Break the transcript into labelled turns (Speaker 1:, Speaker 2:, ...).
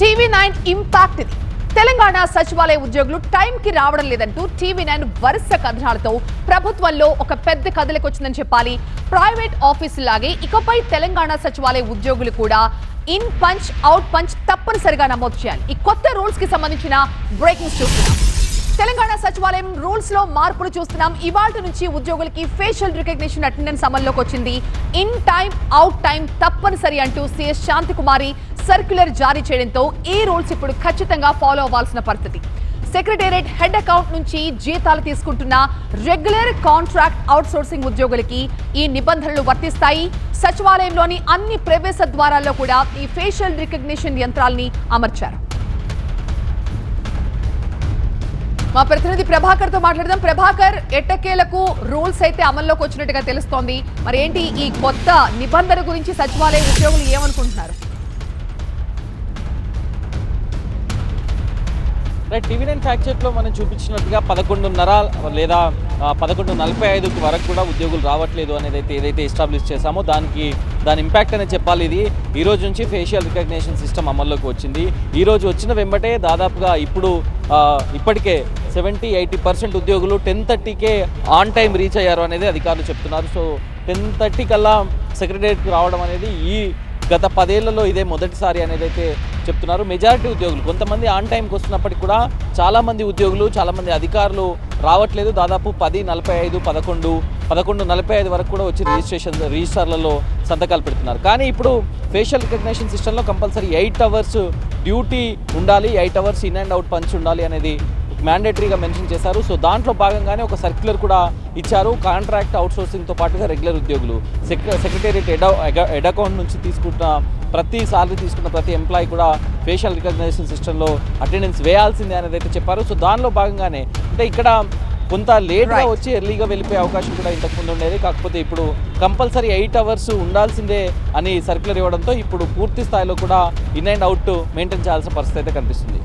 Speaker 1: TV9 impact ఇది. తెలంగాణ సచివాలయ ఉద్యోగులు టైంకి రావడం లేదంటూ TV9 వరుస కథనాలతో ప్రభుత్వంలో ఒక పెద్ద కదలిక వచ్చిందని చెప్పాలి. ప్రైవేట్ ఆఫీసులాగే ఇకపై తెలంగాణ సచివాలయ ఉద్యోగులు కూడా ఇన్ పంచ్ అవుట్ పంచ్ తప్పనిసరిగా నమోదు చేయాలి. ఈ కొత్త రూల్స్ కి సంబంధించిన బ్రేకింగ్ చూస్తున్నాం. తెలంగాణ సచివాలయం రూల్స్ లో మార్పులు చూస్తున్నాం. ఇవాళ నుంచి ఉద్యోగులకి ఫేషియల్ రికగ్నిషన్ అటెండెన్స్ అమల్లోకి వచ్చింది. ఇన్ టైం అవుట్ టైం తప్పనిసరి అంటూ సీఎస్ శాంతికుమారి సర్క్యులర్ జారీ చేయడంతో ఈ రూల్స్ ఇప్పుడు ఖచ్చితంగా ఫాలో అవ్వాల్సిన పరిస్థితి. సెక్రటేరియట్ హెడ్ అకౌంట్ నుంచి జీతాలు తీసుకుంటున్న రెగ్యులర్ కాంట్రాక్ట్ అవుట్సోర్సింగ్ ఉద్యోగులకి ఈ నిబంధనలు వర్తిస్తాయి. సచివాలయంలోని అన్ని ప్రవేశ ద్వారాల్లో కూడా ఈ ఫేషియల్ రికగ్నిషన్ యంత్రాల్ని అమర్చారు. మా ప్రతినిధి ప్రభాకర్ తో మాట్లాడదాం. ప్రభాకర్, ఎట్టకేలకు రూల్స్ అయితే అమల్లోకి వచ్చినట్టుగా తెలుస్తోంది. మరి ఏంటి ఈ కొత్త నిబంధన గురించి సచివాలయ ఉద్యోగులు ఏమనుకుంటున్నారు?
Speaker 2: TV9 ఫ్యాక్ట్ చెక్లో మనం చూపించినట్టుగా 11:30 లేదా 11:45 వరకు కూడా ఉద్యోగులు రావట్లేదు అనేది ఏదైతే ఎస్టాబ్లిష్ చేశామో దాని ఇంపాక్ట్ అనేది చెప్పాలి. ఇది ఈ రోజు నుంచి ఫేషియల్ రికగ్నిషన్ సిస్టమ్ అమల్లోకి వచ్చింది. ఈ రోజు వచ్చిన వెంబటే దాదాపుగా ఇప్పటికే 70-80% ఉద్యోగులు 10:30కే ఆన్ టైం రీచ్ అయ్యారు అనేది అధికారులు చెప్తున్నారు. సో 10:30 కల్లా సెక్రటేరియట్కి రావడం అనేది ఈ గత 10 ఏళ్లలో ఇదే మొదటిసారి అనేది అయితే చెప్తున్నారు. మెజారిటీ ఉద్యోగులు, కొంతమంది ఆన్ టైంకి వస్తున్నప్పటికీ కూడా చాలామంది ఉద్యోగులు, చాలామంది అధికారులు రావట్లేదు. దాదాపు 10:45, 11:45 వరకు కూడా వచ్చి రిజిస్టర్లలో సంతకాలు పెడుతున్నారు. కానీ ఇప్పుడు ఫేషియల్ రికగ్నిషన్ సిస్టంలో కంపల్సరీ 8 అవర్స్ డ్యూటీ ఉండాలి, 8 hours in and out punch ఉండాలి అనేది మ్యాండేటరీగా మెన్షన్ చేశారు. సో దాంట్లో భాగంగానే ఒక సర్క్యులర్ కూడా ఇచ్చారు. కాంట్రాక్ట్ అవుట్సోర్సింగ్తో పాటుగా రెగ్యులర్ ఉద్యోగులు సెక్రటేరియట్ హెడ్ అకౌంట్ నుంచి తీసుకున్న ప్రతి ఎంప్లాయీ కూడా ఫేషియల్ రికగ్నిషన్ సిస్టంలో అటెండెన్స్ వేయాల్సిందే అనేది అయితే చెప్పారు. సో దానిలో భాగంగానే అంటే ఇక్కడ కొంత లేట్గా వచ్చి ఎర్లీగా వెళ్ళిపోయే అవకాశం కూడా ఇంతకుముందు ఉండేది. కాకపోతే ఇప్పుడు కంపల్సరీ 8 అవర్స్ ఉండాల్సిందే అని సర్క్యులర్ ఇవ్వడంతో ఇప్పుడు పూర్తి స్థాయిలో కూడా ఇన్ అండ్ అవుట్ మెయింటైన్ చేయాల్సిన పరిస్థితి అయితే కనిపిస్తుంది.